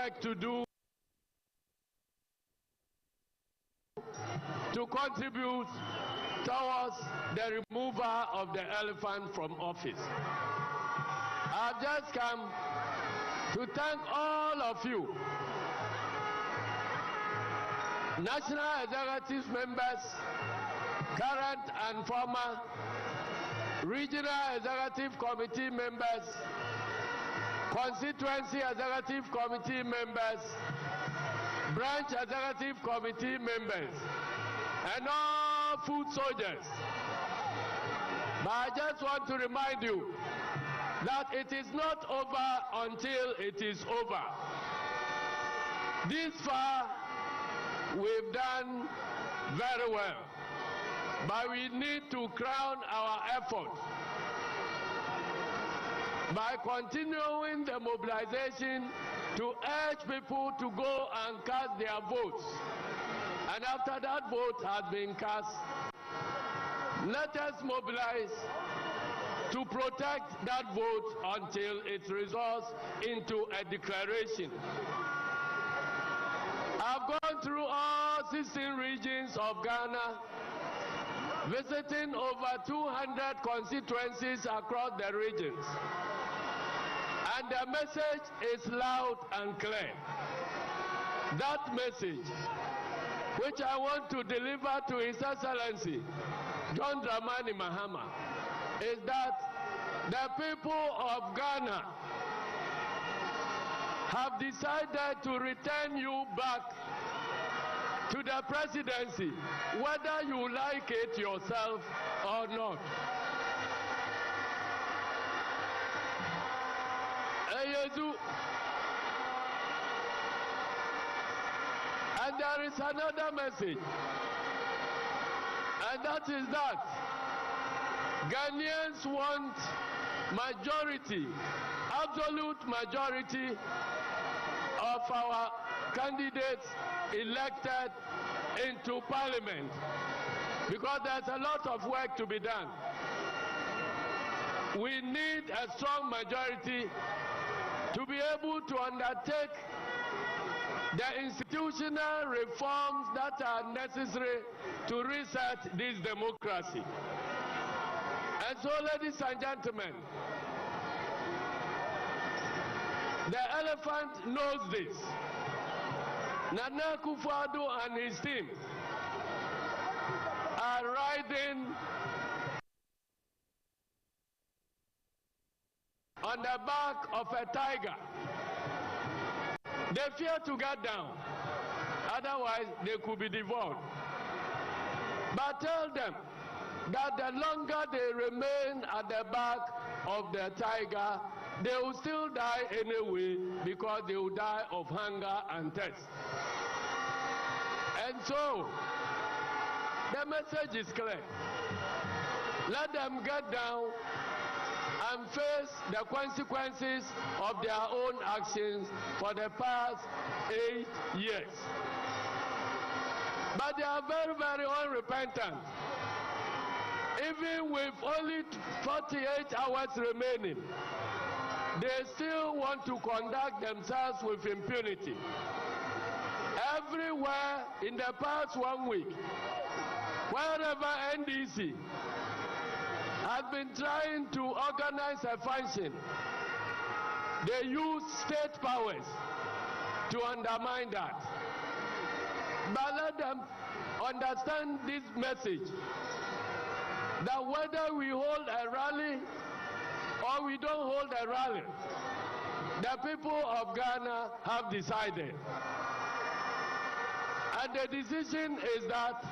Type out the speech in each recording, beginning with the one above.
work to do to contribute towards the removal of the elephant from office. I've just come to thank all of you, National Executive members, current and former, Regional Executive Committee members, Constituency Executive Committee members, Branch Executive Committee members, and all foot soldiers. But I just want to remind you that it is not over until it is over. This far, we've done very well, but we need to crown our effort by continuing the mobilization to urge people to go and cast their votes. And after that vote has been cast, let us mobilize to protect that vote until it results into a declaration. I've gone through all 16 regions of Ghana, visiting over 200 constituencies across the regions. And the message is loud and clear. That message, which I want to deliver to His Excellency, John Dramani Mahama, is that the people of Ghana have decided to return you back to the presidency, whether you like it yourself or not. And there is another message, and that is that Ghanaians want majority, absolute majority of our candidates elected into parliament, because there's a lot of work to be done. We need a strong majority to be able to undertake the institutional reforms that are necessary to reset this democracy. And so, ladies and gentlemen, the elephant knows this. Nana Akufo-Addo and his team are riding on the back of a tiger. They fear to get down, otherwise they could be devoured. But tell them that the longer they remain at the back of the tiger, they will still die anyway, because they will die of hunger and thirst. And so, the message is clear. Let them get down and face the consequences of their own actions for the past 8 years. But they are very, very unrepentant. Even with only 48 hours remaining, they still want to conduct themselves with impunity. Everywhere in the past 1 week, wherever NDC has been trying to organize a function, they use state powers to undermine that. But let them understand this message, that whether we hold a rally or we don't hold a rally, the people of Ghana have decided. And the decision is that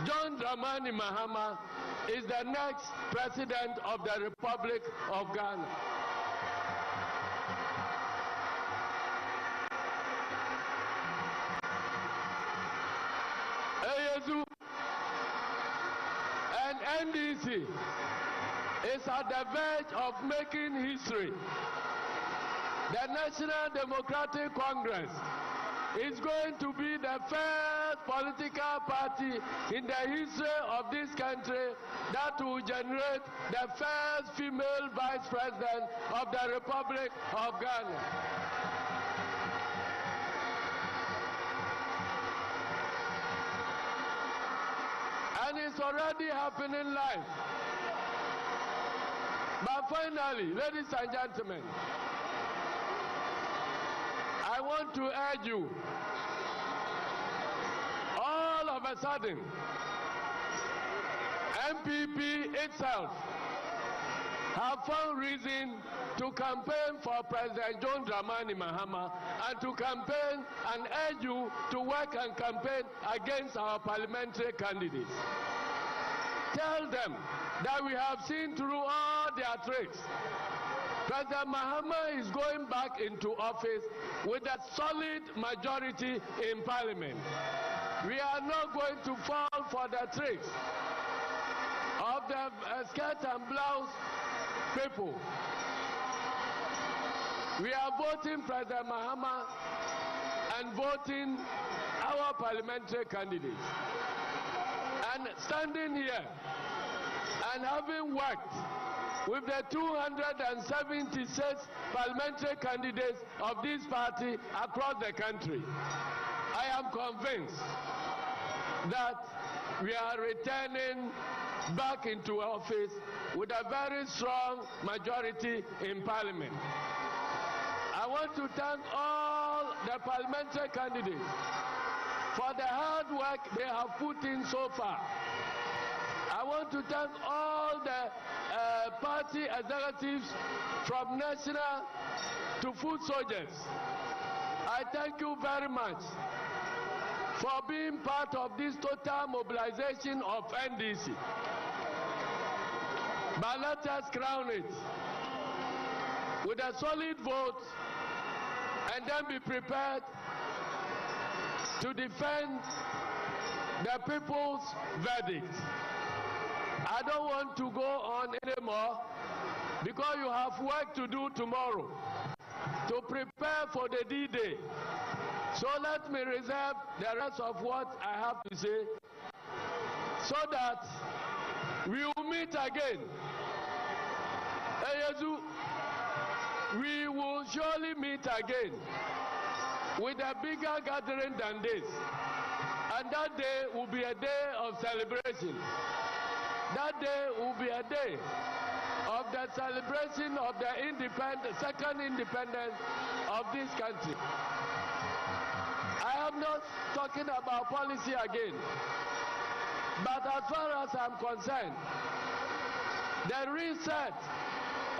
John Dramani Mahama is the next president of the Republic of Ghana. ASU and NDC is at the verge of making history. The National Democratic Congress is going to be the first political party in the history of this country that will generate the first female vice president of the Republic of Ghana. already happening live. But finally, ladies and gentlemen, I want to urge you, all of a sudden, MPP itself have found reason to campaign for President John Dramani Mahama and to campaign and urge you to work and campaign against our parliamentary candidates. Tell them that we have seen through all their tricks. President Mahama is going back into office with a solid majority in parliament. We are not going to fall for the tricks of the skirt and blouse people. We are voting President Mahama and voting our parliamentary candidates. And standing here and having worked with the 276 parliamentary candidates of this party across the country, I am convinced that we are returning back into office with a very strong majority in parliament. I want to thank all the parliamentary candidates for the hard work they have put in so far. I want to thank all the party executives from national to foot soldiers. I thank you very much for being part of this total mobilization of NDC. But let us crown it with a solid vote and then be prepared to defend the people's verdict. I don't want to go on anymore because you have work to do tomorrow to prepare for the D-Day. So let me reserve the rest of what I have to say so that we will meet again. We will surely meet again with a bigger gathering than this. And that day will be a day of celebration. That day will be a day of the celebration of the second independence of this country. I am not talking about policy again. But as far as I'm concerned, the reset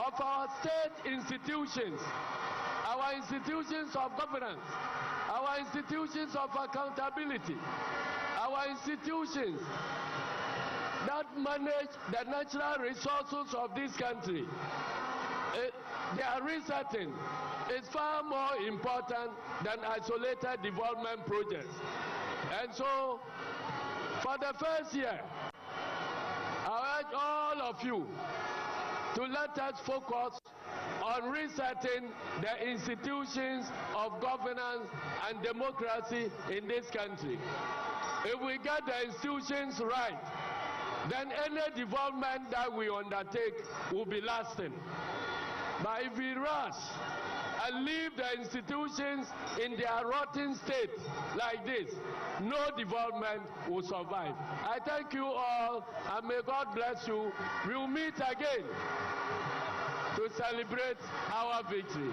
of our state institutions, our institutions of governance, our institutions of accountability, our institutions that manage the natural resources of this country, their resetting is far more important than isolated development projects. And so, for the first year, I urge all of you to let us focus on resetting the institutions of governance and democracy in this country. If we get the institutions right, then any development that we undertake will be lasting. But if we rush and leave the institutions in their rotten state like this, no development will survive. I thank you all, and may God bless you. We will meet again to celebrate our victory.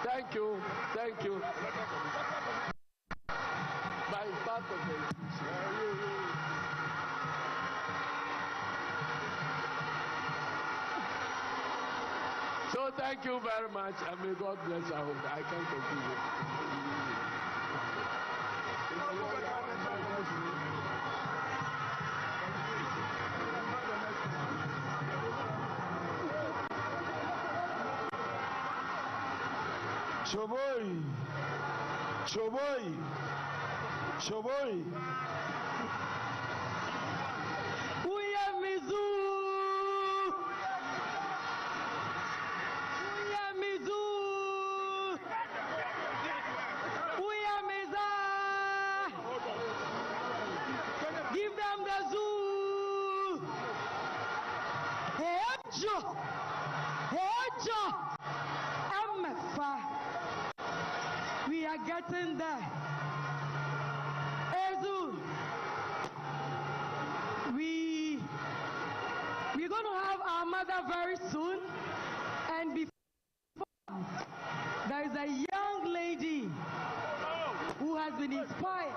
Thank you. Thank you. By part of the institution. So thank you very much, and may God bless you. I can continue. Choboy, Choboy, Choboy. We are getting there. Ezu, we mother very soon. And before, there is a young lady who has been inspired.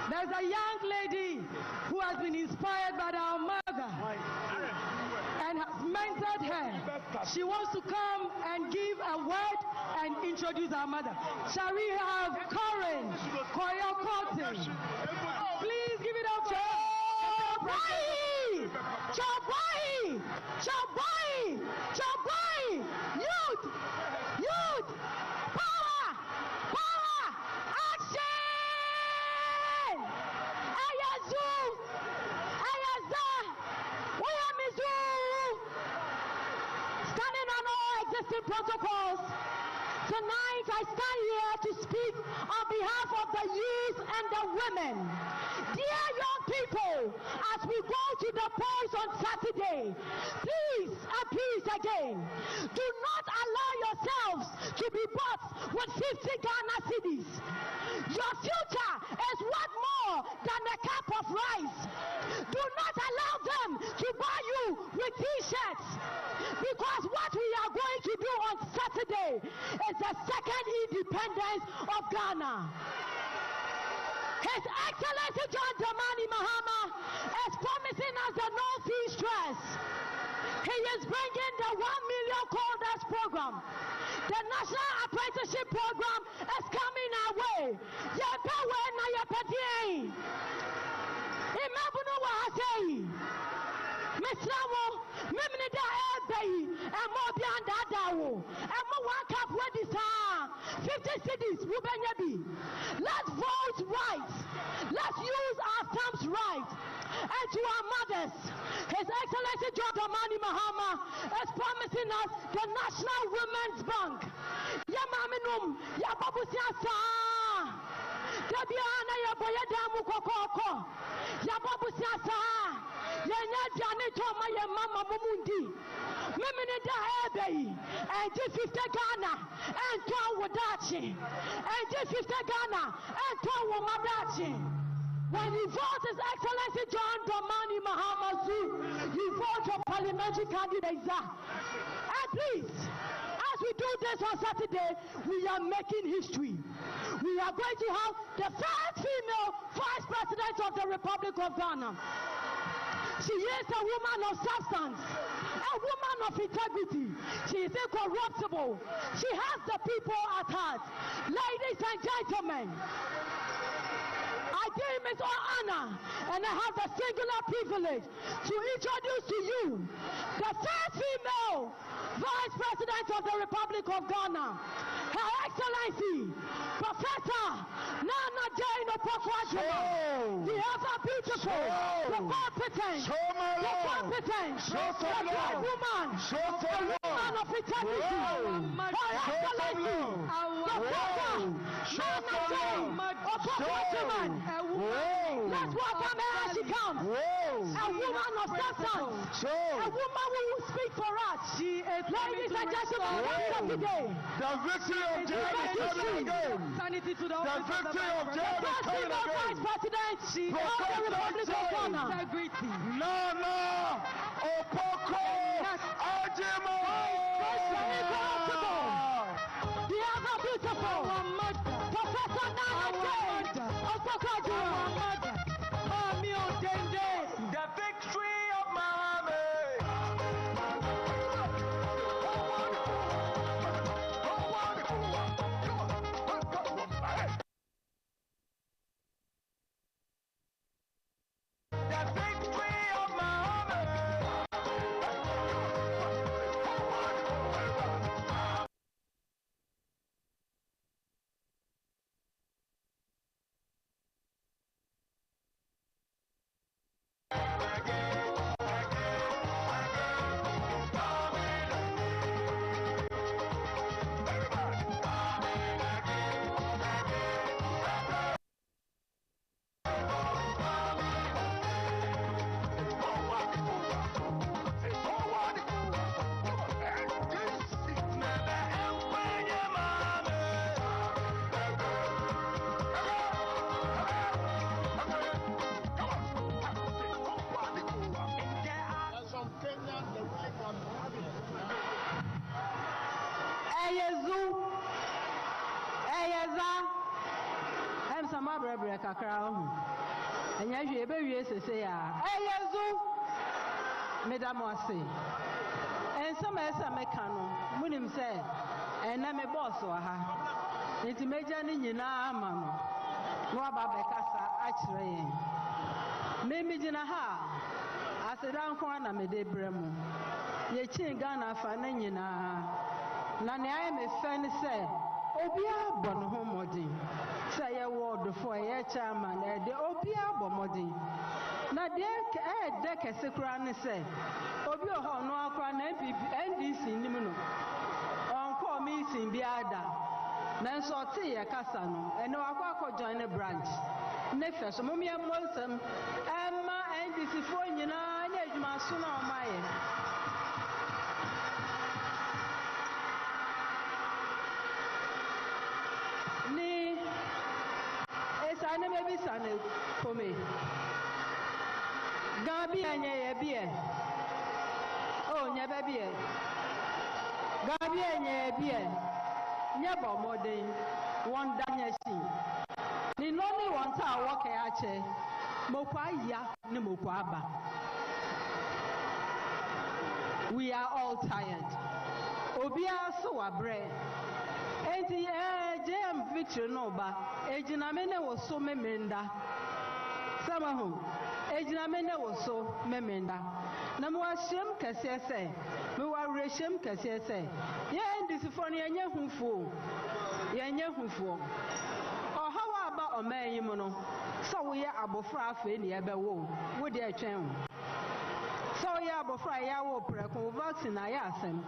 There's a young lady who has been inspired by our mother and has mentored her. She wants to come and give a word and introduce our mother. Shall we have Corin Koyo-Cotton? Please give it up for Chabai! Chabai! Chabai! Chabai! Youth! Youth! Power! Power! Action! Ayazu! Ayaza! Oyamizu! Standing on all existing protocols, tonight I stand here to speak on behalf of the youth and the women. Dear young people, as we go to the polls on Saturday, please and please again, do not allow yourselves to be bought with 50 Ghana cedis. Your future is worth more than a cup of rice. Do not allow them to buy you with t-shirts, because what we are going to do on Saturday is the second independence of Ghana. His Excellency John Dramani Mahama is promising us the no fee stress. He is bringing the 1 million coders program. The National Apprenticeship Program is coming our way. Yepewe na yepedie. Imabuno wa hasei. Mislawo, mimini da ebei, emo bianda dawo, emo one cup wedi sa, 50 cities, rubenyebi. Let's vote right. Let's use our stamps right. And to our mothers, His Excellency John Dramani Mahama is promising us the National Women's Bank. Yamaminum, yababusiasa. Debiana yaboyedamu kokoko. Yababusiasa. Yenya jani toma ye mama mumundi. Mimini da ebei. And 50 Ghana. And to wadachi. And 50 Ghana. And to wamadachi. When you vote His Excellency John Dramani Mahama Zoo, you vote your parliamentary candidates. And please, as we do this on Saturday, we are making history. We are going to have the first female Vice President of the Republic of Ghana. She is a woman of substance, a woman of integrity. She is incorruptible. She has the people at heart. Ladies and gentlemen, I deem it all honor, and I have the singular privilege to introduce to you the first female Vice President of the Republic of Ghana, Her Excellency, Professor Nana Jane Opoku-Agyeman, the ever beautiful, the competent, the great woman, the woman of integrity, Her Excellency, Professor Nana Jane Opoku-Agyeman. Let's welcome her as she comes. A woman of substance. A woman who will speak for us. She is, ladies and gentlemen, today. The victory of Jahbless is coming again. The victory of Jahbless is coming again. Vice President of the Republic of Ghana. Nana Opoku-Agyeman. The ever beautiful Professor Nana Jane Opoku-Agyeman. The victory of Mahama. Eyezu. Eyeza. Em sama brebre kakra ho. Enya hwe ebe wie sese ya. Eyezu. Medamo ase. Ensama esa meka no. Munim se ena me boss wa ha. Nti meja ni nyina ama no. No aba bekasa akire yen. Memi gina ha. Asedan ko na me de bremu. Ye chin Ghana fa na nyina. Na ne aye me fe ni se obia bɔ no ho modin sɛ yɛ ward for yɛ chairman de obia bɔ modin na de de kɛse kura ne sɛ obi ho no akwa na NDC nim no onko meeting bi ada na nso te yɛ kasa no ene wakɔ join the branch ne fɛ so mom yɛ monsam ɛma NDC fo nyina na adwuma so na ɔmaye ni esa ne mebi sane kome gabi enye ye bie o nya be bie gabi enye ye bie nya bo modern won danya si ni no ni won ta wo ke ache mokwa ya ni mokwa aba. We are all tired obia so wabre enti JM victory no ba ejiname ne wo so memenda sama ho ejiname ne wo so memenda na mo ahyem kase se me wa rehyem kase se ye ndisifo no yenye hufuo ohawa aba omanyi mu no so wo ye abofra afa ni ebe wo de atwen so ye abofra ya wo preko vaccine ya asem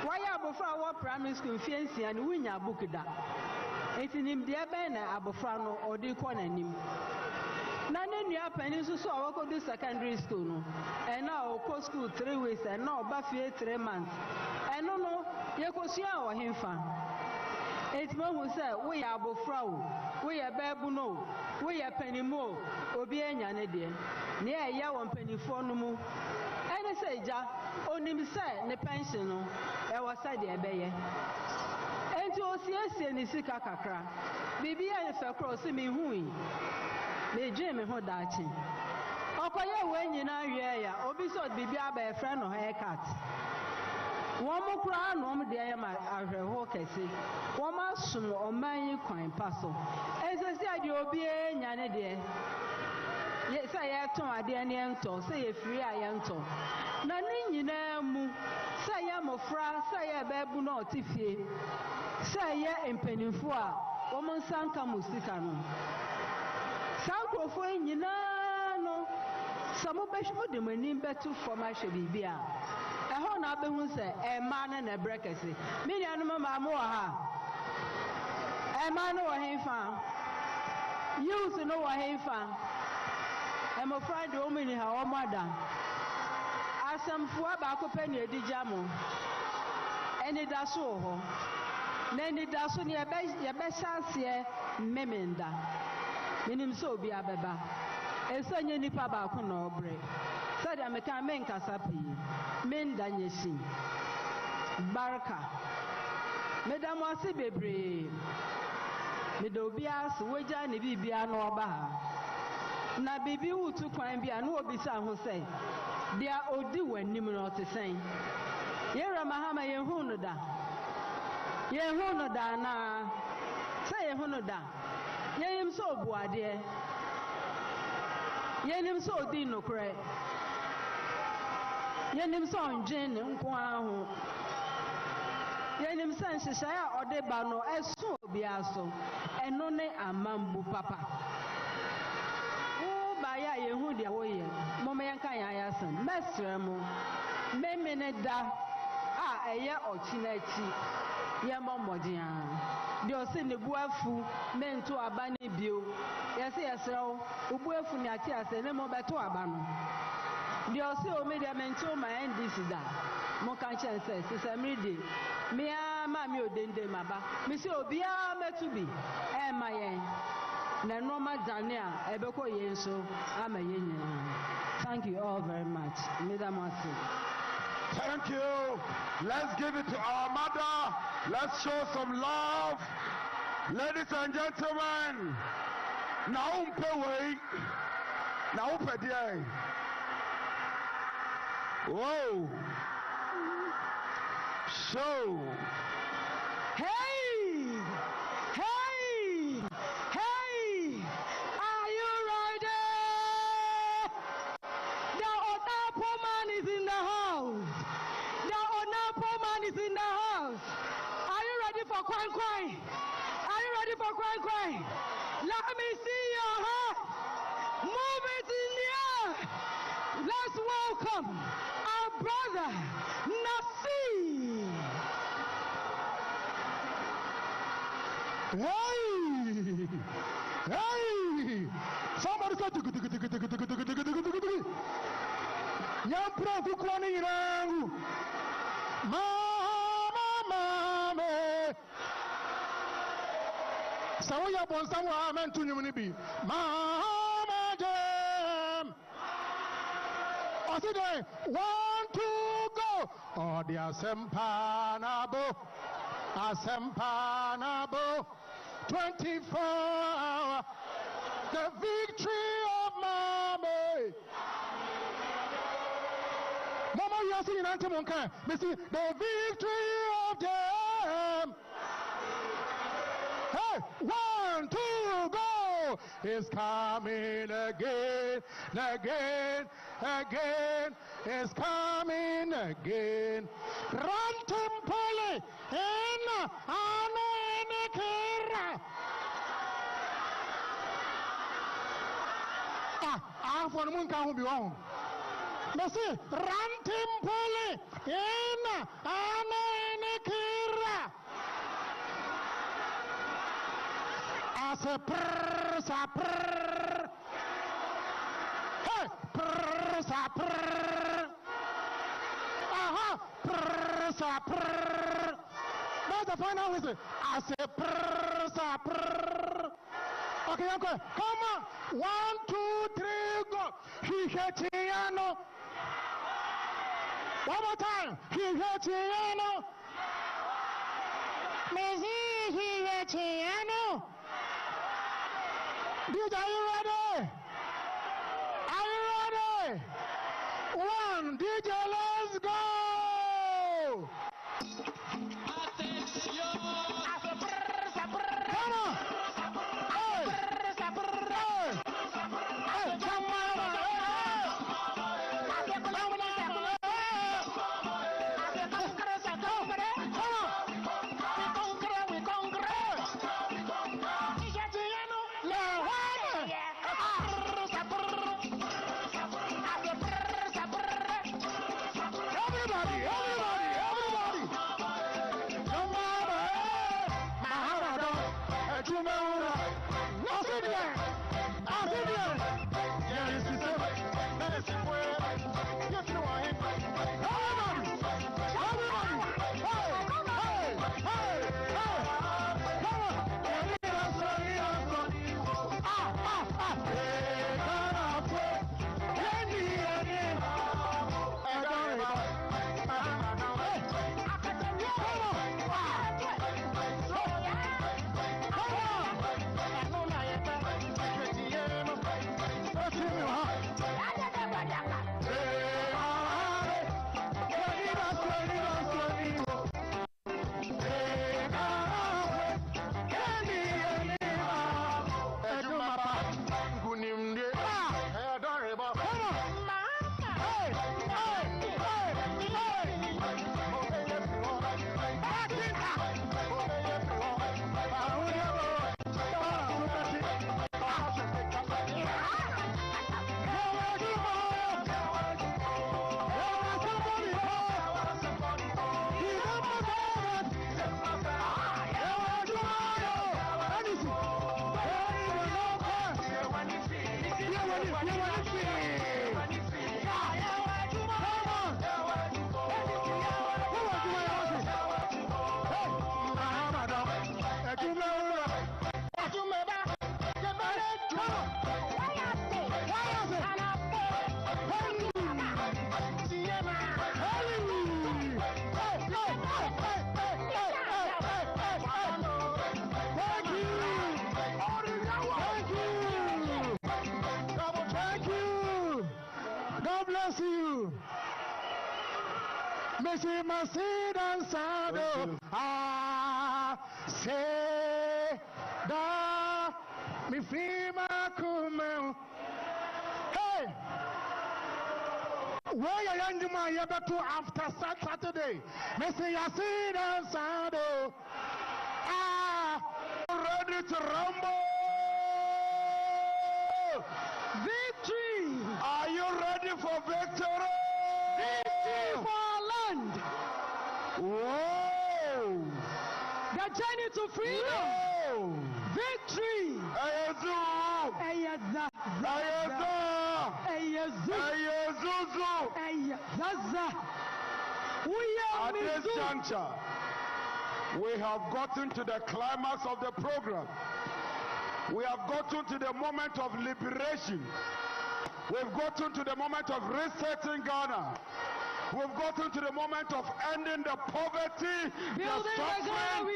why abofra wo primary school fiancy and winya book da etinim de ebe na abofra no odi ko nanim na ne nua pani so so wo ko do secondary school no e na o ko school 3 weeks e na oba fie 3 months e no ye ko sua wo hemfa etimo hu se wo ya abofra wo ye bebu no wo ye panimo obi enya ne de ne e ya wo panifo no mu ene se ja onim se ne pension no e wo sa de ebeye enti o siesie ni sika kakra bibi e fe kro se mi hui me dwe me ho daachi okoye we nyina wie ya obi so bibi aba e friend no haircut won mo kura no mo de ya ma ahweho kese won ma sum oman yi kwan paso ese se ade obi enya ne de ye sa ye ton ade ne ento se ye free ayento na ni nyina mu sa ye mofra sa ye bebu na otifie sa ye empanifo a wo mo sanka musika no sankrofo nyina no samo behwo de manim betu forma hwe bibia eho na behu se ema na brekese me nua no ma mo ha ema no wo henfa youth no wo henfa emo friend o mini ha o mada asamfo aba ko pe ne edigya mo eni da so ho na eni da so ne ye be chance memenda minim so obi abeba esanye nipa ba ko na obre said ameka men kasapi men danyeshi baraka medamo ase bebre medobia so wagya ne bibia na oba ha na bibi wutu kwan bia na obi sa ho sei dia odi wanim na otesen yera Mahama yehu no da na say yehu no da yenim so obuade yenim so odi nokre yenim so onjen nko aho yenim san hyehyaya ode ba no eso obi aso eno ne amambu papa wo ba ya yehu de wo ye moma yanka ya yasan mesre mo memene da a eye ochinachi ye momodia de o se ne buafu mento aba ne bio ye se yesrew obuafu ne ati ase ne mo beto aba no de o se o me de mento ma NDC da mo kan chense se mridi me ama mi odende maba mi se obia metubi e ma yen na normal dania ebeko yenso ama yen. Thank you all very much. Madam Wasi. Thank you. Let's give it to our mother. Let's show some love. Ladies and gentlemen, now pay. Whoa. So. Hey! Are you ready? The Onapo man is in the house. Are you ready for Kwan? Let me see your heart. Move it in the air. Let's welcome our brother, Nasi. Hey! Somebody said Yampra kukwani rangu. Mama. Sawaya bonsawa mentu nyumnibi. Mama jam. Oside 1 2 go. Oh dia sempanabo. Asempanabo. 24 hours. The victory of Mama. Mama, you are singing anthem on can. The victory of them. Hey, 1 2 go. It's coming again. It's coming again. Rantimpole in Anekera. For the moon can be wrong. Messi, Rantimpole in Anekera. As a prr. Hey, prr. Prr. That's the final whistle. I say prr. Okay. Come on. 1 2 3 go. Hichetiano. One more time. Hichetiano. Messi Hichetiano. DJ, are you ready? 1, DJ, let's go! Come on! Hey! Come on! Messi Masida Sado. Say da mi fima kumel. Hey, where are you? You better after Saturday. Messi Masida Sado. Ready to rumble. Victory. Are you ready for victory? Victory for our land. Whoa. The journey to freedom. Whoa. Victory. Ayazu. Ayaza. Ayaza. Ayazu. Ayazuzu. Ayazaza. At this juncture, we have gotten to the climax of the program. We have gotten to the moment of liberation. We've gotten to the moment of resetting Ghana. We've gotten to the moment of ending the poverty, the suffering,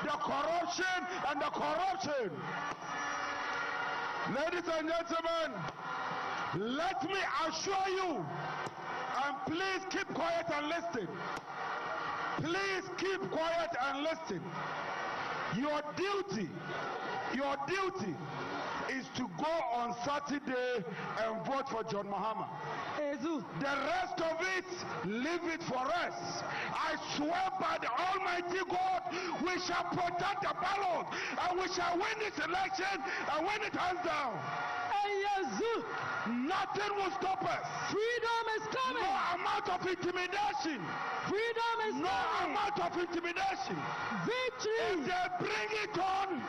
the corruption, and the corruption. Ladies and gentlemen, let me assure you, and please keep quiet and listen. Please keep quiet and listen. Your duty is to go on Saturday and vote for John Mahama. The rest of it, leave it for us. I swear by the Almighty God, we shall protect the ballot and we shall win this election and win it hands down. Nothing will stop us. Freedom is coming. No amount of intimidation. Freedom is coming. No amount of intimidation. Victory. If they bring it on,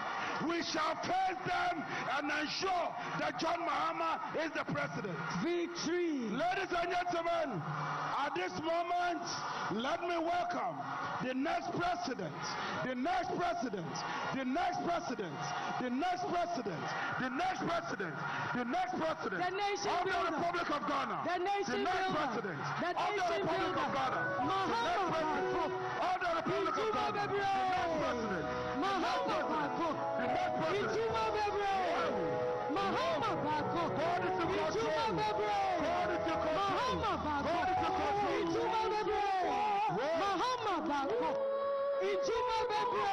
we shall face them and ensure that John Mahama is the president. Victory. Ladies and gentlemen, at this moment, let me welcome the next president, the next president, the next president, the next president, the next president, the next president the nation of the builder. Republic of Ghana, the nation the next builder. president the of the nation Republic builder. of Ghana, Mahama the next president of the Republic of Ghana, the next president, Mahama Bako. the next president. Ituma Bebre. Mahama Bako. God is in Ituma control. Bebre. God is in control. Mahama Bako. God is in control. Ituma Bebre. Mahama Bako. Ituma Bebre.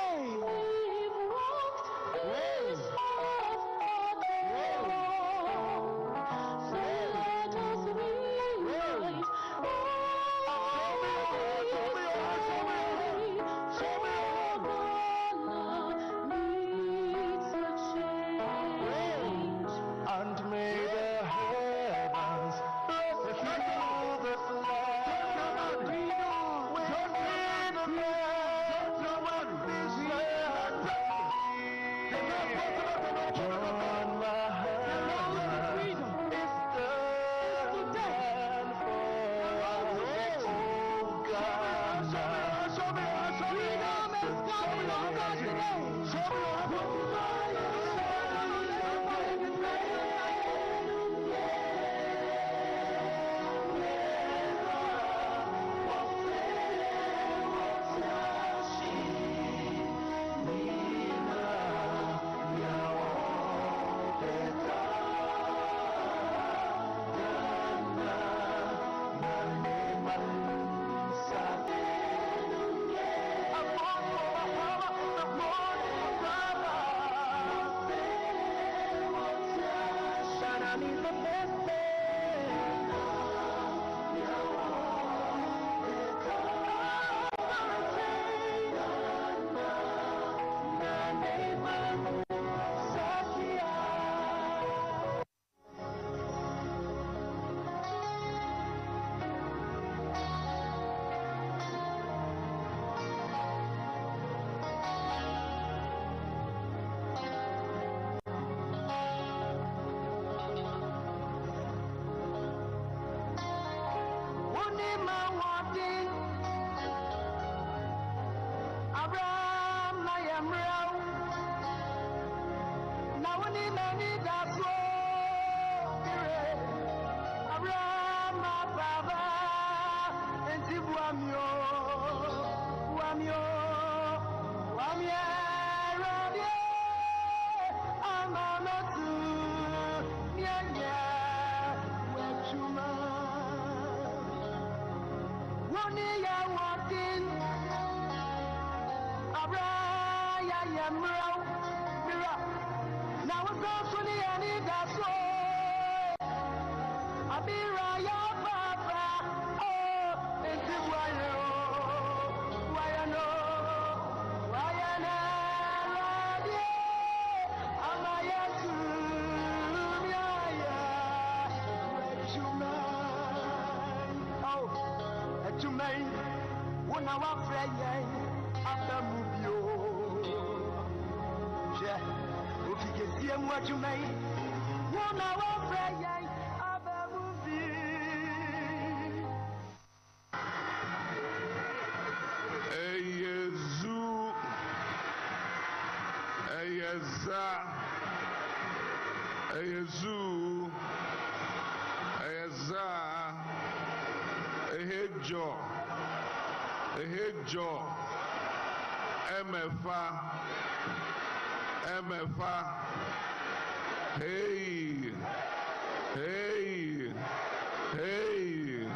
Hey.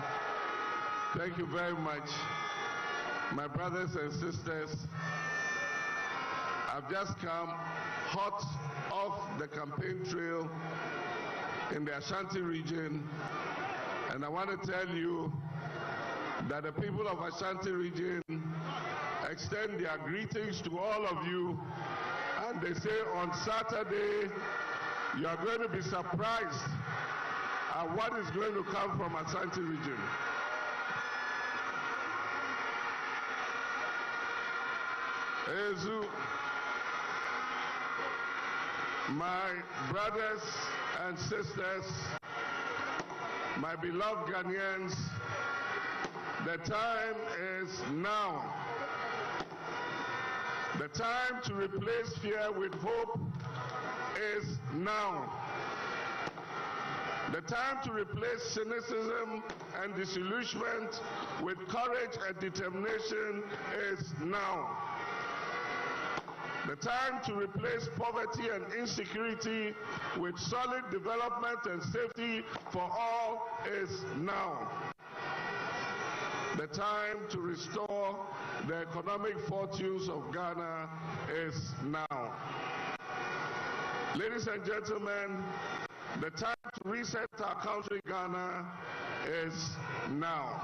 Thank you very much. My brothers and sisters, I've just come hot off the campaign trail in the Ashanti region, and I want to tell you that the people of Ashanti region extend their greetings to all of you, and they say on Saturday you are going to be surprised at what is going to come from Ashanti region. Ezu, my brothers and sisters, my beloved Ghanaians, the time is now. The time to replace fear with hope is now. The time to replace cynicism and disillusionment with courage and determination is now. The time to replace poverty and insecurity with solid development and safety for all is now. The time to restore the economic fortunes of Ghana is now. Ladies and gentlemen, the time to reset our country, Ghana, is now.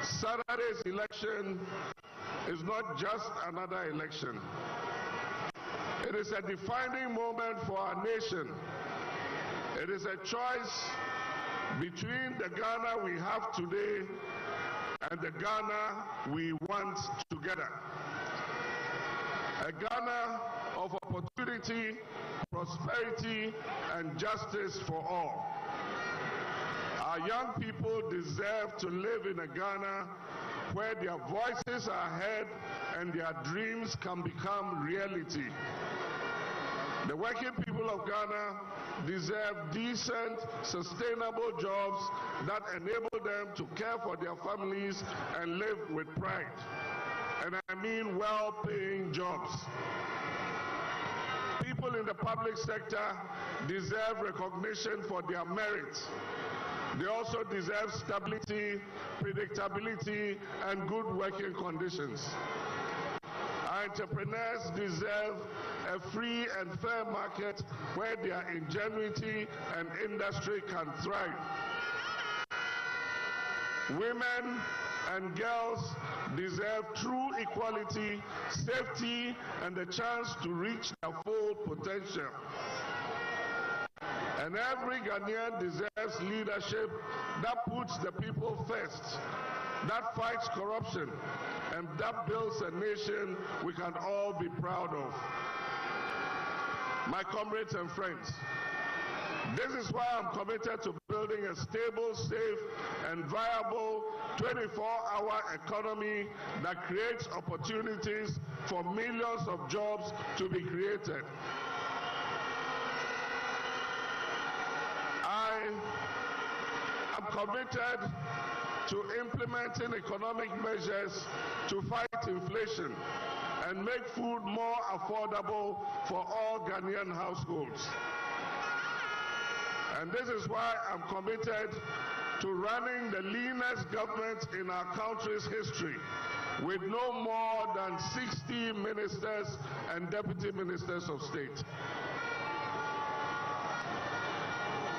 Saturday's election is not just another election. It is a defining moment for our nation. It is a choice between the Ghana we have today and the Ghana we want together. A Ghana of opportunity, prosperity, and justice for all. Our young people deserve to live in a Ghana where their voices are heard and their dreams can become reality. The working people of Ghana deserve decent, sustainable jobs that enable them to care for their families and live with pride. And I mean well-paying jobs. People in the public sector deserve recognition for their merits. They also deserve stability, predictability, and good working conditions. Our entrepreneurs deserve a free and fair market where their ingenuity and industry can thrive. Women and girls deserve true equality, safety, and the chance to reach their full potential. And every Ghanaian deserves leadership that puts the people first, that fights corruption, and that builds a nation we can all be proud of. My comrades and friends, this is why I'm committed to building a stable, safe, and viable 24-hour economy that creates opportunities for millions of jobs to be created. I am committed to implementing economic measures to fight inflation and make food more affordable for all Ghanaian households. And this is why I'm committed to running the leanest government in our country's history, with no more than 60 ministers and deputy ministers of state.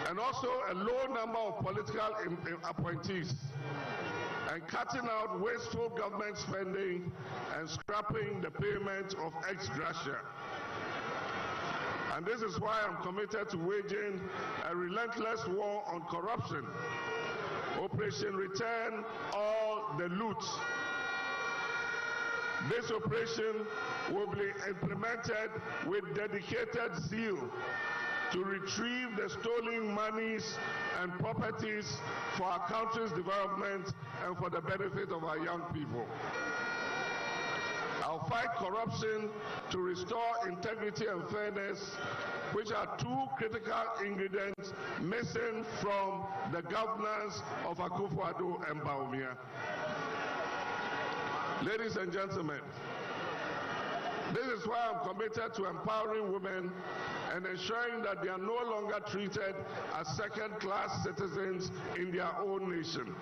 And also a low number of political appointees, and cutting out wasteful government spending and scrapping the payment of ex gratia. And this is why I'm committed to waging a relentless war on corruption. Operation Return All the Loot. This operation will be implemented with dedicated zeal to retrieve the stolen monies and properties for our country's development and for the benefit of our young people. I'll fight corruption to restore integrity and fairness, which are two critical ingredients missing from the governance of Akufo-Addo and Bawumia. Ladies and gentlemen, this is why I'm committed to empowering women and ensuring that they are no longer treated as second-class citizens in their own nation.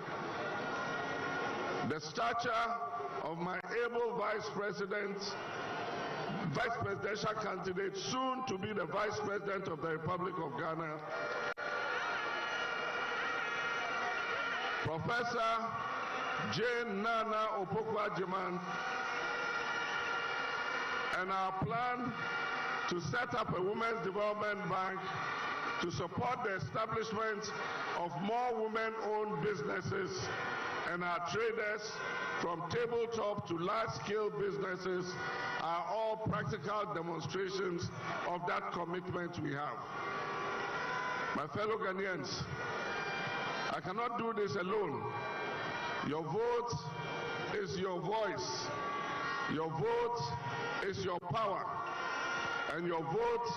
The stature of my able vice presidential candidate, soon to be the vice president of the Republic of Ghana, Professor Jane Nana Opoku-Agyeman, and our plan to set up a Women's Development Bank to support the establishment of more women-owned businesses and our traders from tabletop to large-scale businesses are all practical demonstrations of that commitment we have. My fellow Ghanaians, I cannot do this alone. Your vote is your voice. Your vote is your power. And your vote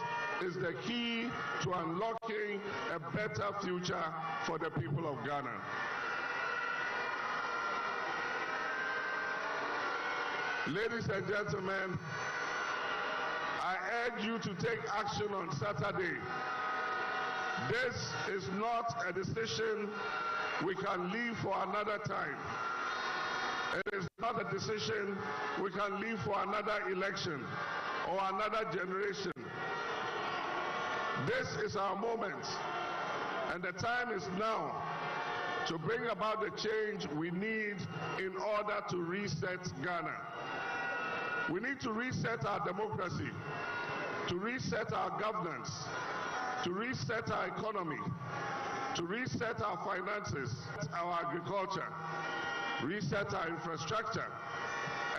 is the key to unlocking a better future for the people of Ghana. Ladies and gentlemen, I urge you to take action on Saturday. This is not a decision we can leave for another time. It is not a decision we can leave for another election or another generation. This is our moment, and the time is now to bring about the change we need in order to reset Ghana. We need to reset our democracy, to reset our governance, to reset our economy, to reset our finances, our agriculture, reset our infrastructure,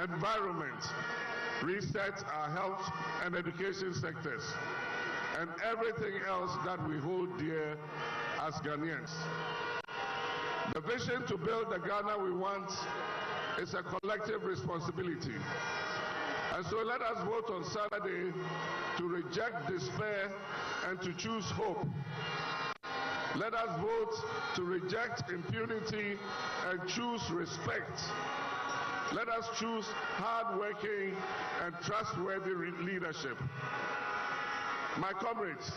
environment, reset our health and education sectors, and everything else that we hold dear as Ghanaians. The vision to build the Ghana we want is a collective responsibility. And so let us vote on Saturday to reject despair and to choose hope. Let us vote to reject impunity and choose respect. Let us choose hard-working and trustworthy leadership. My comrades,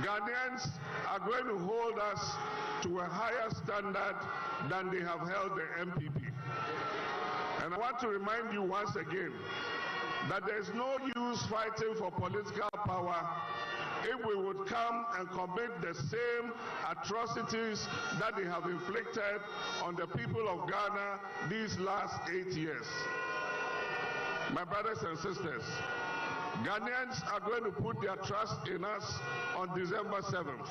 Ghanaians are going to hold us to a higher standard than they have held the MPP. And I want to remind you once again that there is no use fighting for political power if we would come and commit the same atrocities that they have inflicted on the people of Ghana these last 8 years. My brothers and sisters, Ghanaians are going to put their trust in us on December 7th.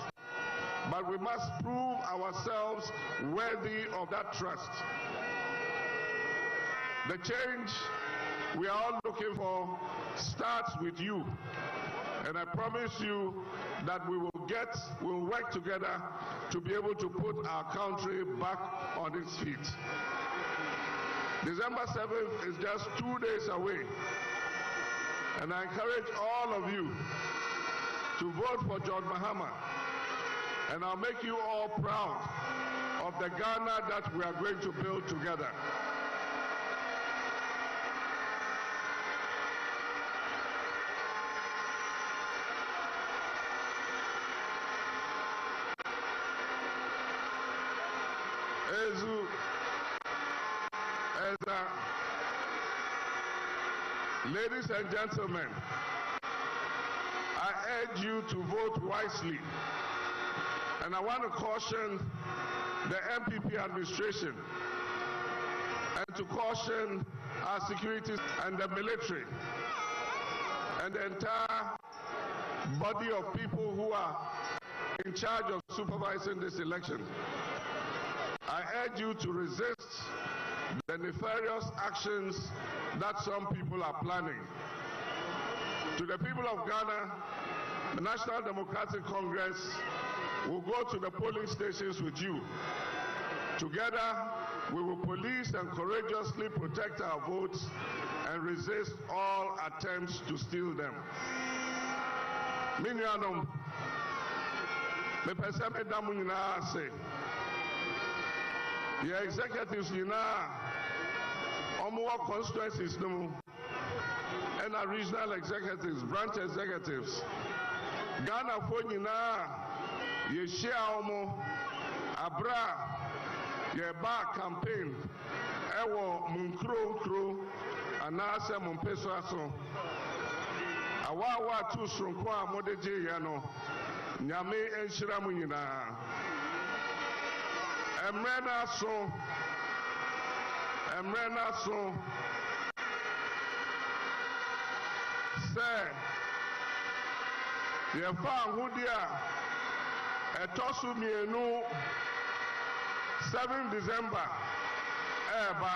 But we must prove ourselves worthy of that trust. The change we are all looking for starts with you. And I promise you that we will work together to be able to put our country back on its feet. December 7th is just 2 days away. And I encourage all of you to vote for John Mahama. And I'll make you all proud of the Ghana that we are going to build together. Ladies and gentlemen, I urge you to vote wisely. And I want to caution the MPP administration and to caution our security and the military and the entire body of people who are in charge of supervising this election. I urge you to resist the nefarious actions that some people are planning. To the people of Ghana, the National Democratic Congress will go to the polling stations with you. Together, we will police and courageously protect our votes and resist all attempts to steal them. Minyanum, me pese me damu nyina say, your executives nyina, omo constituencies no, and our regional executives, branch executives, Ghana fo nyina, ye share omo, abra, ye ba campaign, ewo munkro anase mumpeso aso. Awa tu sonko a modeje ya no nyame enhyira mu nyina emrena so se ye fa ahudi a etosu mienu 7 December eba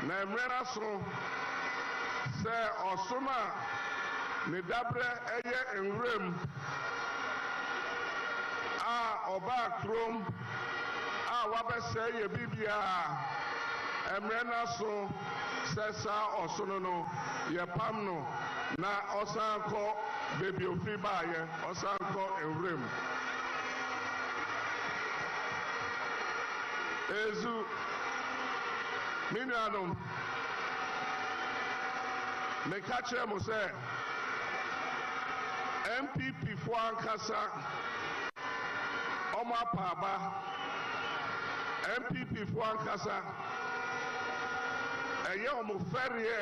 na emrena so se osoma ne dabre eye enwrem a oba krom a wabese ye bibia emrena so se sa osono no ye pam no na osanko bebi ofri baaye osanko enwrem ezu minanum me catch them say MPP for ankasa Oma Paba MPP for ankasa eye omo ferie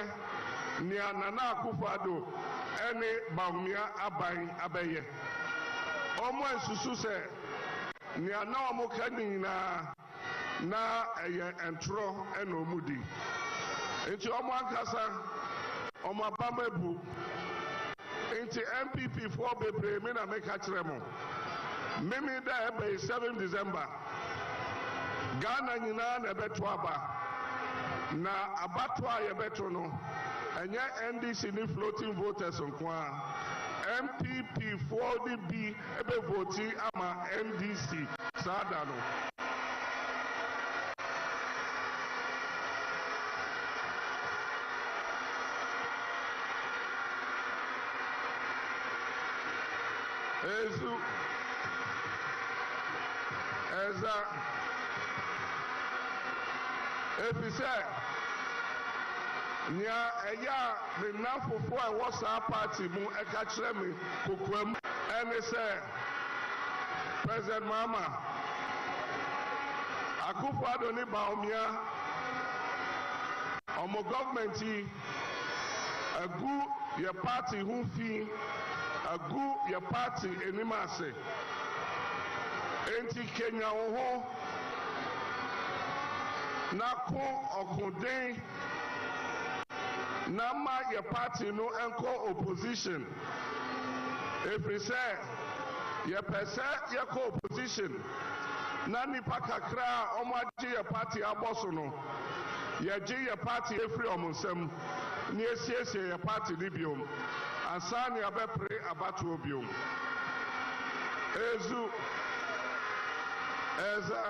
ni Nana Akufo-Addo ene Bawumia aban abeye omo ensusu se ni ana omo kanina na eye entro ene omudi enti omo ankasa Oma Bamebu into MPP for Bebre, Mina make a tremor. Mimi da ebe 7 December. Ghana Nina Nebetwaba. Na abatwa Yebetono. And yet NDC ni floating voters on Kwa. MPP for the B ebe voti ama NDC. Sadano. Ezu Eza Efise Nya Eya the Nafofo a wasa party mu eka kire me kokwam ene se President Mahama Akufo-Addo ni Bawumia omo government yi agu ye party hu fi agu your party enimase enti Kenya oho na ko okuden na ma your party no enko opposition every say your person your co opposition na nipa kakra omo agi your party aboso no ye gi your party every omonsem ni esiesie your party libium Asani abepre abatu obium. Ezu Eza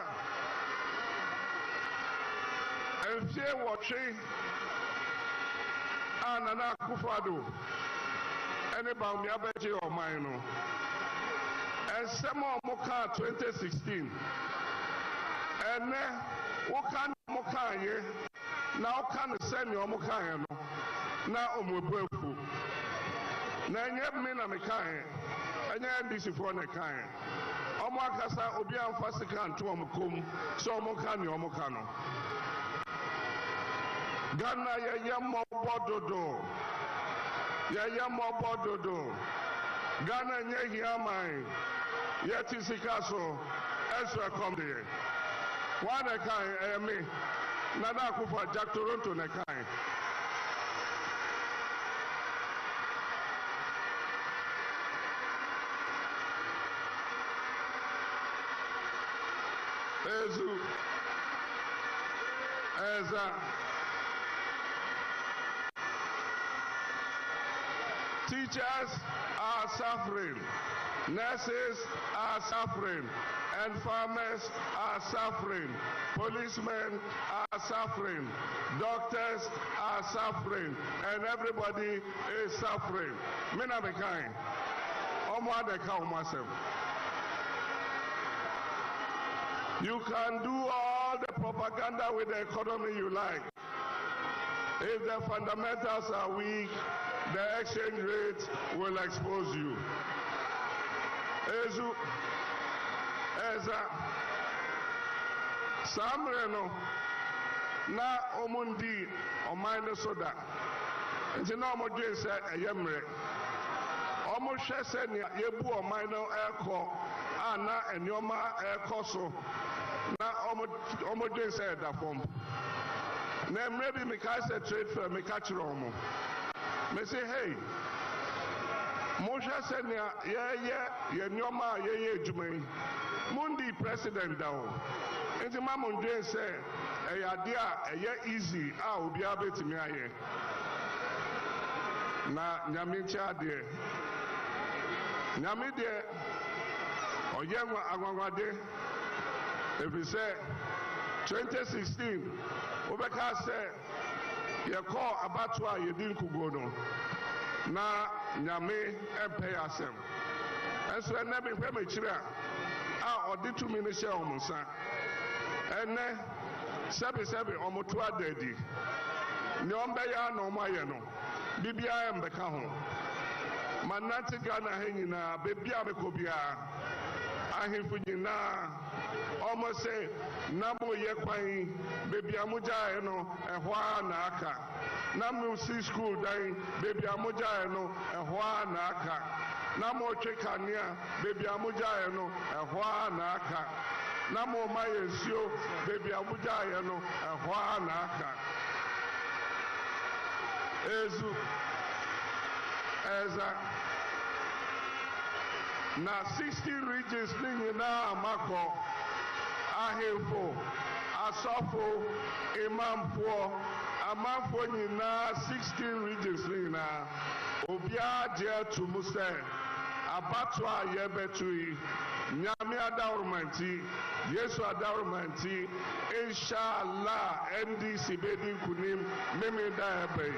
Enfie watching Nana Akufo-Addo Ene Bawumia beje o mine and some moka 2016 ene woka moka ye na woka send your moka ye no na omobuafu na nye me na me kan enye NDC for na kan omo akasa obi amfa sika nto omo kom so omo kan ne omo kan no Ghana Yayamobododo. Yayamobododo. Ghana Yahiamai. Yatisikaso. Ezra come there. One a kind, me. Nada Kufa Jack Toronto Nekai. Teachers are suffering, nurses are suffering, and farmers are suffering, policemen are suffering, doctors are suffering, and everybody is suffering. Mina bekai, omo de ka myself. You can do all the propaganda with the economy you like. If the fundamentals are weak, the exchange rate will expose you. Samreno na omundi omaine soda. Nti na omodwe se eyemre. Omo hwe se ne yebu omaine eko ana enioma eko so. Na omodwe se da fom. Na emre bi me ka se trade fair me ka kire omo. Me say hey, Moshe said, ye nyoma ye ejumai. Mundi president down. Enti mamun dwen say, ye easy, obi abetimi aye. Na nyame cha de. Nyame de oye agwagwade. If we say 2016, Obeka say, ye call abatwa ye din kugono. Na nyame empe asem enso ene be hwe machira a odi tumi ne hye omunsa ene sebe omoto adadi ne ombe ya na omaye no bibia embeka ho manati Ghana henyina bebia bekobia ahemfu nyina omo se namo ye kwan bebia mujae no ehwa na aka Namu si school dying, baby amuja no, a hua naka. Namo chekania, baby amuja no, a hua naka. Namo mayesio, baby amuja no, a hua naka. Na 16 regions na mako, ahefo, asofo, imampo. Amanfo nyina 16 regions nyina obia je to muse abato a ye betui nyame adawromanti yesu adawromanti inshallah NDC bedi kunim meme da ebe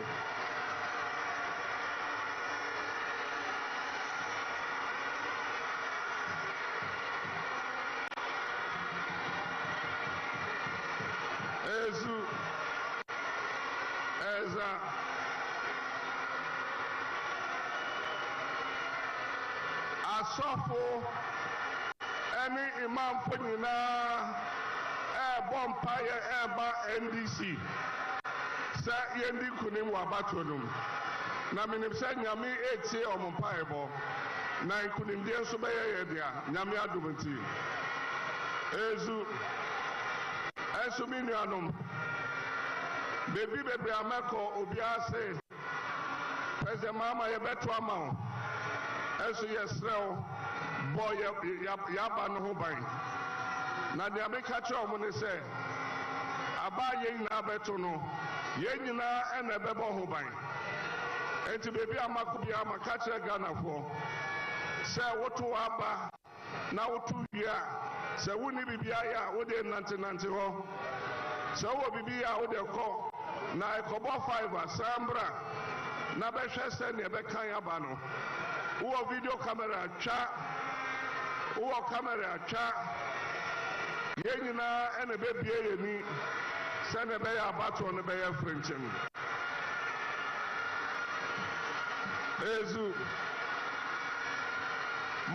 asofo any imam nyina bompaye eba NDC sa yendi kunim wa batonum na minim sa nyame etie omompaye bo na kunim de so be ye dia nyame adomanti esu minuanum bebi bebre ameko obi ase President Mahama ye beto ama esu yesrel boy yaba no ho ban na de abeka kire omo ne se aba ye nyina beto no ye nyina ena bebo ho ban enti bebi amako bia amaka kire Ghana fo se woto aba na woto wia se woni bibia ya wo de nante ho se wo bibia wo de ko na ekobo 5 asambra na be hwe se ne be kan aba no wo video camera twa wo camera twa ye nyina ene be bie ye ni se ne be ya abato ne be ya frenchim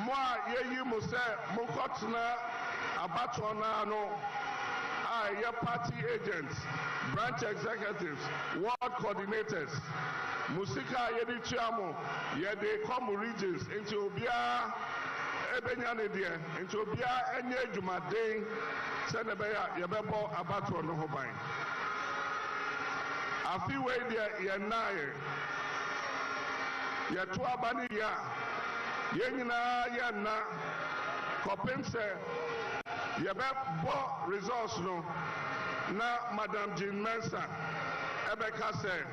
moi ye yi mo se mo kotna abato na no a your party agents, branch executives, ward coordinators, Musika Yedi Chiamo, Yede Komu regions, into Obia Ebenyanide, into Obia Enye Jumade, Senebeya Yabebo Abato no Hobai. Afi we dia Yanaye, Yatua Bani Ya, Yenina Yana, Kopimse, Yabebo results no, na Madam Jean Mensa, Ebeka said,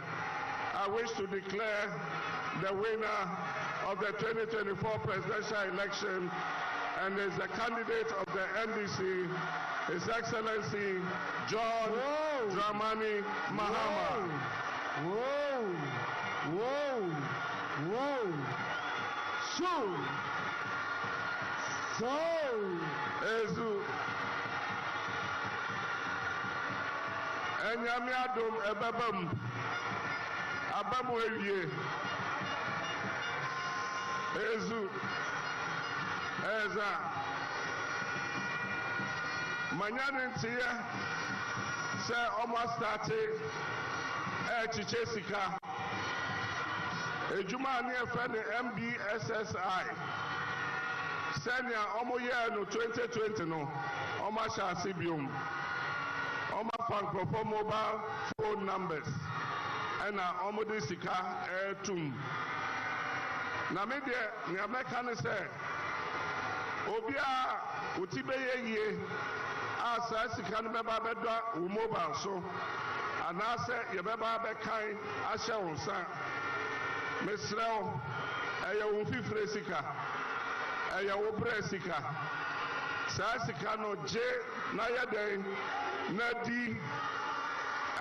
I wish to declare the winner of the 2024 presidential election and is the candidate of the NDC, His Excellency John Dramani Mahama. Whoa! Whoa! Whoa! So! Ezu. Enyami adum ebebem. Abamu ewie. Ezu. Eza. Manyane ntiye se almost started chiche sika. Ejuma ni efe ni MBSSI. Senya omo ye no 2020 no. Oma sha sibium. Oma fankrofo mobile phone numbers. Ena omo de sika tum. Na me de na meka ne se obia otibe ye asa sika no beba bedwa wo mobile so anase ye beba be kan ahye wo nsa mesrew eye wo fifire sika eye wo bre sika sa sika no je na ye den na di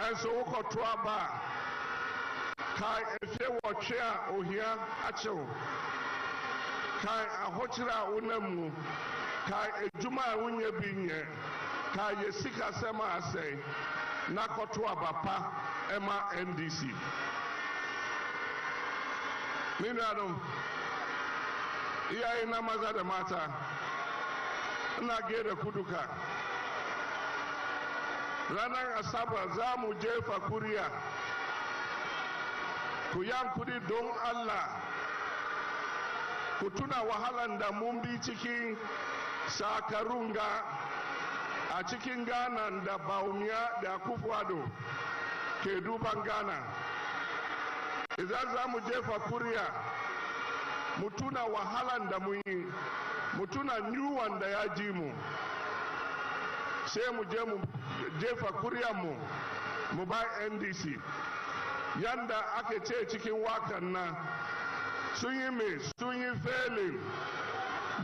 enso wo koto aba kai efie wo twe a ohia achewo kai ahokyira wonamu kai ejuma wonye binye kai yesika sema asai na koto abapa ema NDC minadum iya ina maza da mata ina gere kuduka ranar asabar za mu jefa kuriya ku yankuri don Allah ku tuna wahalan da mun bi cikin sakarunga a cikin Ghana da Baumiya da Akufo-Addo ke duban Ghana. Idan za mu jefa kuriya mu tuna wahalan da mun yi, mu tuna yunwan da ya ji mu, sai mu je mu jefa kuriyan mu ba NDC. Yanda ake ce cikin wakan nan sun yi me sun yi failing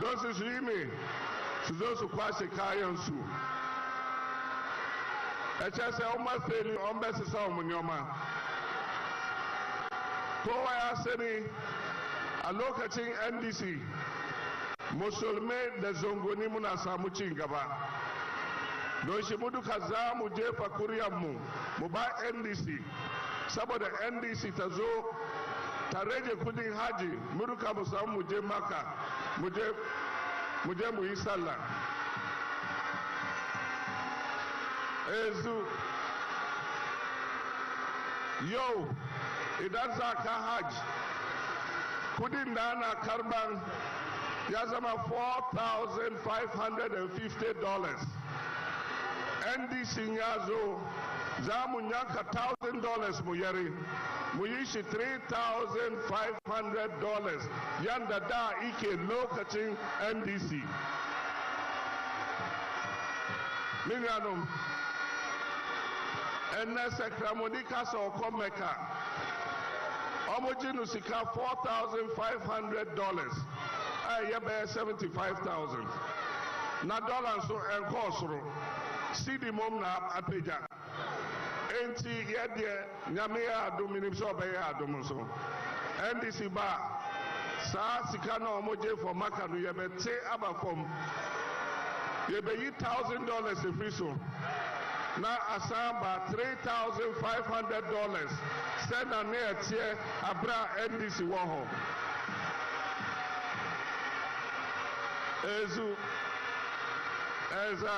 don su yi me su zo su kwashe kayansu a ce sai umar failing on bai su sa mu nyoma kowa ya sani a lokacin NDC musulmai da zongoni muna samu cin gaba don shi mu duka za mu jefa kuryanmu mu ba NDC saboda NDC ta zo ta rage kudin haji muruka mu samu mu je Maka mu je mu yi sallah ezu yau idan za ka haji kudin da ana karban ya zama $4,550 NDC ya zo za mu yanka $1,000 mu yare mu yi shi $3,500 yanda da ike lokacin NDC minyanum ene sekramoni kasa oko meka omojinu sika $4,500 yebe 75,000 na dollar so enko soro sidi mom na apeja enti yede nyame ya adom nim so be ya adom so NDC ba sa sika na omoje for maka no yebe te abafom yebe yi $1,000 free so na asamba $3,500 send na ne etie abra NDC wo ho ezu eza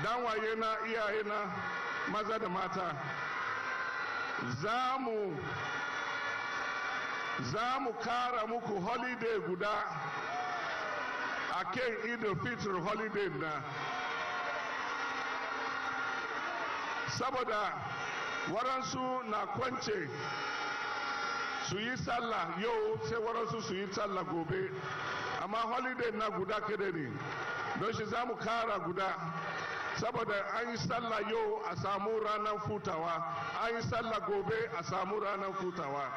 danwa yena iyaye na maza da mata za mu kara muku holiday guda a kan Idul Fitr holiday na, saboda waransu na kwance su yi sallah yau sai waransu su yi sallah gobe, amma holiday na guda kada ne, don shi za mu kara guda saboda an yi sallah yau a samu ranar futawa, an yi sallah gobe a samu ranar futawa.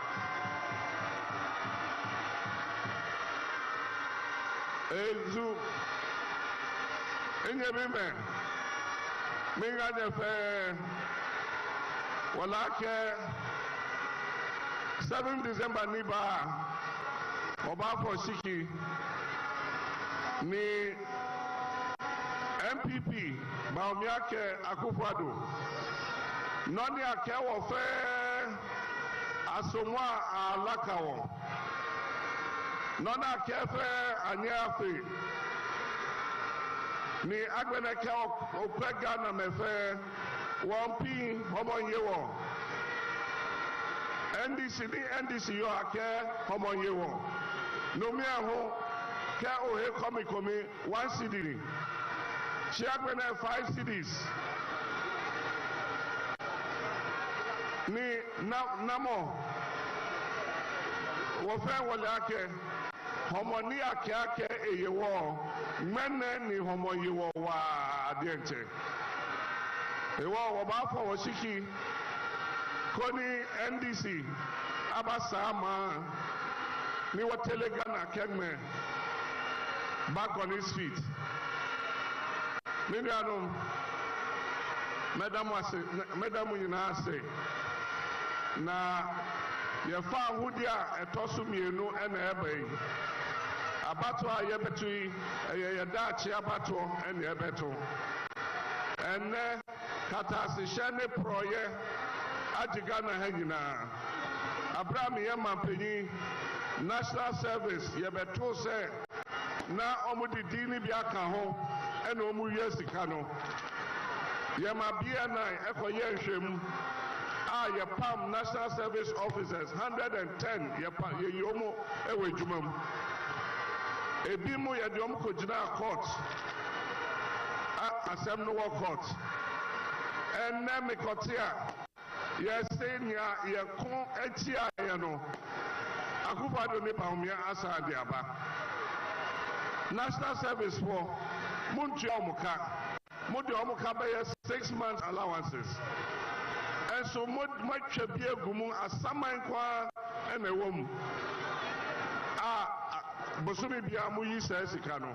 Ezu inye bime minga jefe wala ke 7 December ni ba oba for shiki ni MPP Mahama ake Akufo-Addo noni ake wo fe asomwa alakawo nona kefe anyafe ni agbeneke opega na mefe wompi homonyewo NDC yo ake homonyewo nomi aho ke ohe komi 1 cedi chi agbene 5 cedis ni namo wo fe wole ake homoni ake eyewo mene ni homoyewo wa adienche ewo wo ba fo wo shiki koni NDC abasama ni wo telegana kegme back on his feet mini anu madam nyina ase na ye fa ahudi a etoso mienu na ebe abato a ye betu ye daachi abato na ebeto enne katase hye proye ajiga na ha nyina Abraham ye mampanyi national service ye beto se na omudidi ni bia ka ho ena omu ye sika no ye mabia na ekoye nhwem ye PAM national service officers 110 ye yomo ewe jumam ebi mu ye de omo ko gina court asem no court enne me kotia ye senia ye kon etia ye no Akufo-Addo ne Mahama asa de aba national service for muntu omuka mo de omuka be 6 months allowances. And so much be a gumu asaman kwa ene wom bosumi bia mu yi sika no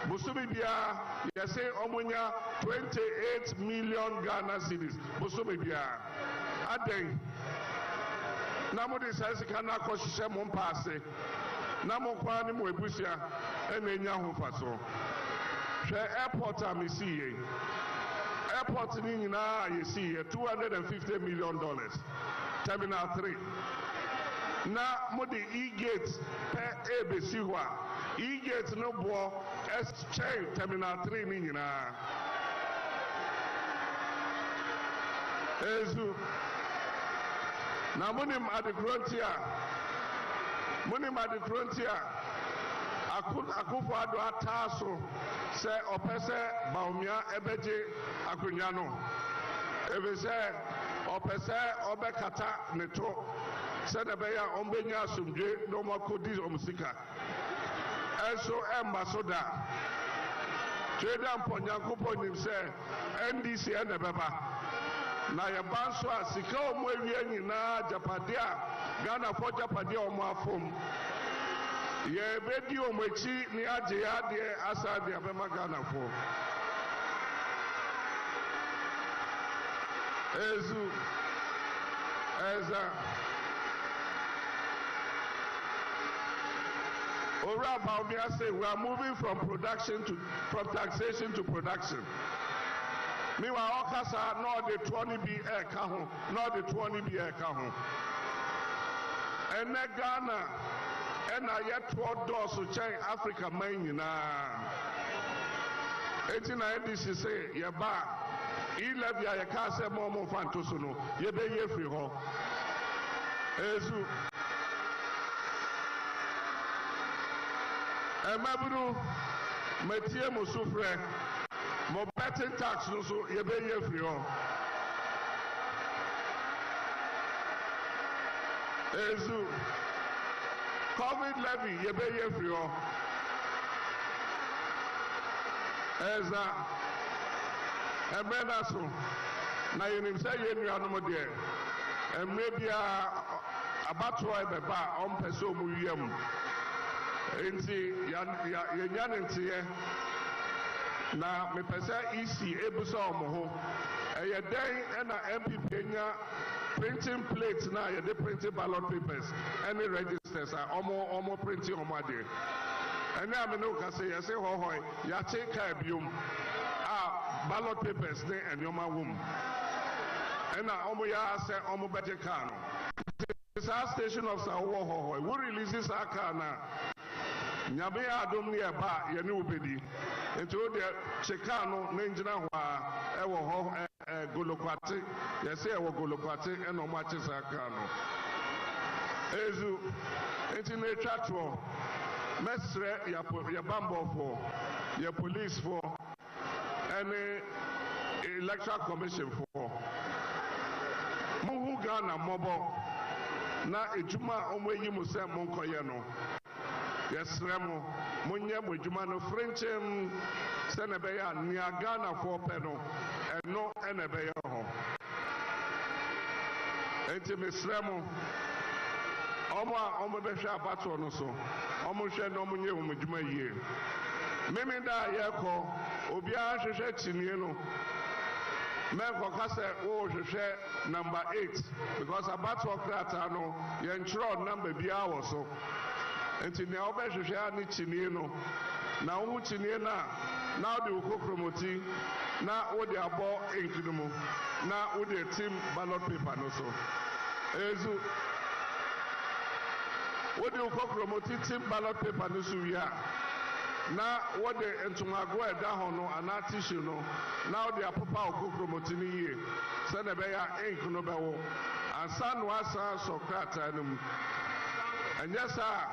bosumi bia ye say omunya 28 million Ghana cedis bosumi bia aden na mo de sika na ko hihye mo mpaase na mo kwa ni mo ebusia ene nya ho faso hwe airport amisi airport ni nyina you see $250 million terminal 3 na modi e-gate per ebesi ho e-gate no bo exchange terminal 3 ni nyina ezu na munim at the frontier Akufo-Addo ataso se opese Mahama ebeje akunya no ebese opese obekata neto se na be ya ombenya asumdwe no makodi omsika eso embasoda Trade Mponya Kuponim se NDC na beba na ye banso asika omo ewie nyina japadia Ghana for japadia omo afom ye bedi omochi ni aje ade asa de abema Ghana for ezu eza Ora Mahama say we are moving from taxation to production. Meanwhile, Okasa not the 20B air kaho, not the 20B air kaho. And Ghana, and I yet $12 to change Africa main na. 89 NDC say yeba levy ya ka say mo fanto so no ye be ye free ho ezu emaburu metie mo sufre mo betting tax no so ye be ye free ho ezu COVID levy ye be ye free ho eza emena so na yenim say ye nuanom de emebia abato ebeba ompeso mu wiem enti ya nyanentie na mepesa isi ebusa omo eye den na MPP nya printing plates na ye de printing ballot papers any registers omo printing omo ade ene ameno ka say ye say hohoi ya che ka biom ballot papers ne enyoma wom ena omo ya say omo bete ka no this station of sawo hohoi we release this aka na nyabe adom ne eba ye ne obedi ento de cheka no na njina ho a ewo ho golokwate ye say ewo golokwate ena omo ache aka no ezu enti na twato mesre ya bambo for ya police for any electoral commission for muhu Ghana mobo na ejuma omo yi mo se mo nkoye no yesre mo munye mo ejuma no frenchem se na be ya ni Ghana for pe no eno ene be ya ho enti mesre mo omo be hwa abato no so omo hwe no munye mo ejuma yie mimi da yeko obi a hwehwe chinie no menko kase o hwehwe number 8 because abato krata no ye nchro number bia wo so enti ne obe hwehwe ani chinie no na wo chinie na odi okokromoti na odi abo enkinumu na odi team ballot paper no so ezu odi okokromoti team ballot paper no so wia na what the entumago eda ho no ana tissue no now they apopa okokromoti ni yie se na be ya ink no be wo ansa no asa sokrata num anya sa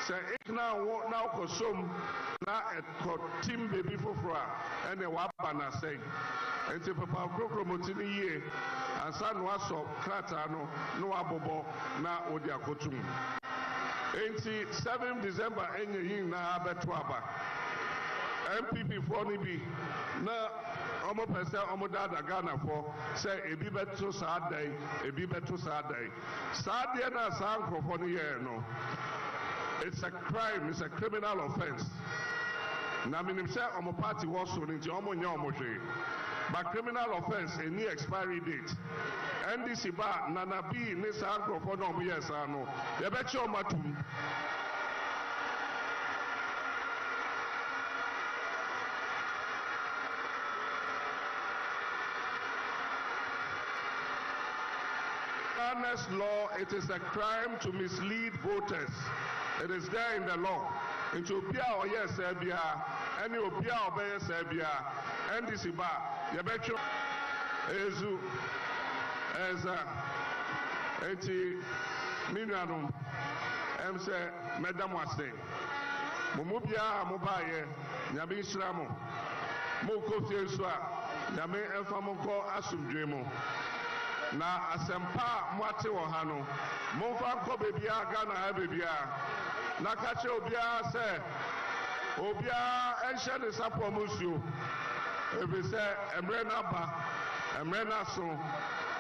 se ink na wo na okosom na ekọ team baby foforo a ene wa ba na say enti papa okokromoti ni yie ansa no aso krata no abobo na odi akotum enti 7 December enye yin na abeto aba MPP for ni bi na omo pese omo dada Ghana for say ebi beto saadai saadie na sa nkrofo ni ye no it's a crime, it's a criminal offense na minim say omo party was so nti omo nya omo hwe but criminal offense any expiry date NDC ba nana bi ne sa nkrofo no omo yes ano ye be che omatum Ghana's law, it is a crime to mislead voters. It is there in the law. Into Obia or yes, Serbia, any Obia or Bay Serbia, NDC ba, Yabecho, Ezu, Eza, Eti, Minanum, Emse, Madam Wase, Mumubia, Mubaye, Yabi Shramo, Moko Fieswa, Yame Enfamoko Asumdremo. Na asempa mwate wo ha no momfa nko bebia Ghana ha bebia na kache obia se obia enhye ne sapo musuo ebe se emre na ba emre na so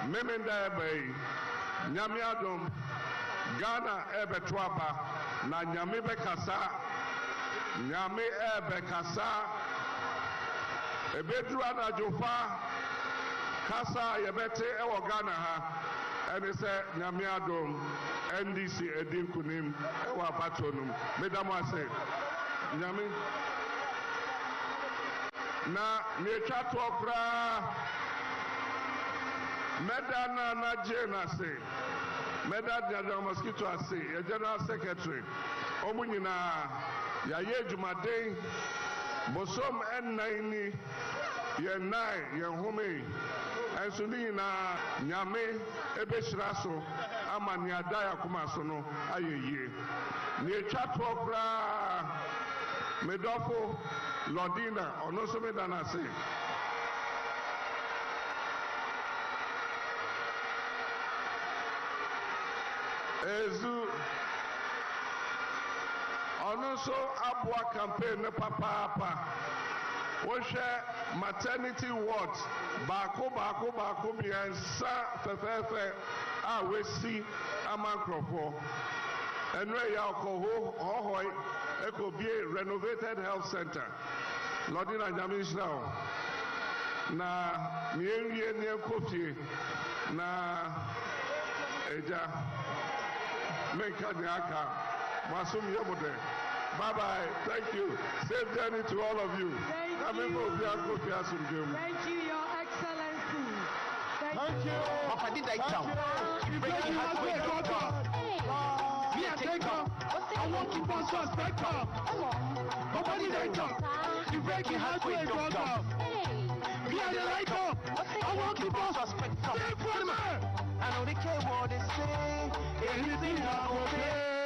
memenda ebe nyame adom Ghana ebe to aba na nyame be kasa nyame ebe kasa ebe duru ana jofa kasa yebete ewo Ghana ha ene se nyame adom NDC edin kunim ewo abatonum medamo ase nyame na netwa to okra medana na jena se medada mosquito ase ye general secretary omunyina ya ye jumaden Bosom and Naini, Yenai, Yenhome, and Sunina, Nyame, Ebeshraso, Amaniadaya Kumasono, Aye, near Chatwokra, Medofo, Lodina, or no so than I say. Ezu Onuso Abwa campaign ne papa Woshe maternity ward Bako Biansa Fefefe Awesi Amankrofo Enwe ya Okoho Hohoi Eko Bie renovated health center Lodina Nyamishnao na mienwie ne kofie na eja menka nyaka masum yomode. Bye bye. Thank you. Safe journey to all of you. Thank you, Your Excellency. Thank you. Papa did I jump? I want to pass suspect up. Papa did I jump? You break your halfway drop up. We are the light up. I want to pass suspect up. I know they care what they say. Anything I will say.